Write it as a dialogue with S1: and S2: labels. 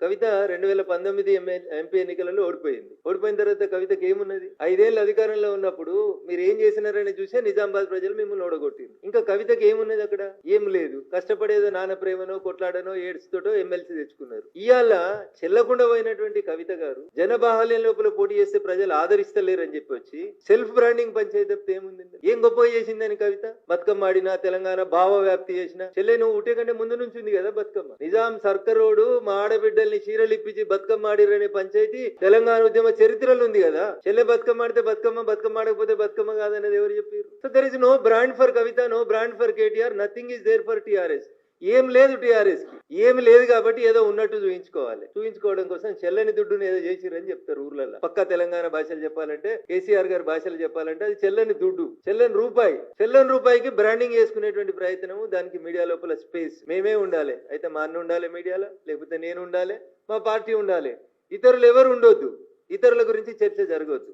S1: కవిత 2019 MP ఎన్నికలలో ఓడిపోయింది. ఓడిపోయిన తర్వాత కవితకి ఏమున్నది? 5 ఏళ్ళు అధికారంలో ఉన్నప్పుడు మీరు ఏం చేసినారని చూసే నిజామాబాద్ ప్రజలు మిమ్మల్ని ఓడగొట్టింది. ఇంకా కవితకి ఏమున్నది అక్కడ? ఏం లేదు. కష్టపడేదో నాన్న ప్రేమనో కొట్లాడనో ఏడ్స్తోటో ఎమ్మెల్సీ తెచ్చుకున్నారు. ఇవాళ చెల్లకుండా పోయినటువంటి కవిత గారు జనబాహల్యం లోపల పోటీ చేస్తే ప్రజలు ఆదరిస్తలేరని చెప్పి వచ్చి సెల్ఫ్ బ్రాండింగ్ పంచాయతీ తప్పితే ఏముంది? ఏం గొప్పగా చేసిందని కవిత? బతుకమ్మ ఆడినా, తెలంగాణ భావ వ్యాప్తి చేసిన చెల్లె నువ్వు ఉటే కంటే ముందు నుంచి ఉంది కదా బతుకమ్మ. నిజాం సర్కరోడు మా ఆడబిడ్డల్ని చీరలు ఇప్పించి బతుకమ్మ ఆడిరనే పంచాయతీ తెలంగాణ ఉద్యమ చరిత్రలో ఉంది కదా. చెల్లె బతుకమ్మ ఆడితే బతుకమ్మ, బతుకమ్మ ఆడకపోతే బతుకమ్మ కాదనేది ఎవరు చెప్పారు? So there is no brand for Kavitha, no brand for KTR, nothing is there for TRS. ఏం లేదు టీఆర్ఎస్ కి, ఏమి లేదు కాబట్టి ఏదో ఉన్నట్టు చూపించుకోవాలి. చూపించుకోవడం కోసం చెల్లని దుడ్డును ఏదో చేసిరని చెప్తారు ఊర్లలో. పక్క తెలంగాణ భాషలు చెప్పాలంటే, కేసీఆర్ గారి భాషలు చెప్పాలంటే అది చెల్లని దుడ్డు, చెల్లని రూపాయి. చెల్లని రూపాయికి బ్రాండింగ్ చేసుకునేటువంటి ప్రయత్నము, దానికి మీడియా లోపల స్పేస్ మేమే ఉండాలి. అయితే మా అన్న ఉండాలి మీడియాలో, లేకపోతే నేను ఉండాలి, మా పార్టీ ఉండాలి. ఇతరులు ఎవరు ఉండొద్దు, ఇతరుల గురించి చర్చ జరగొద్దు.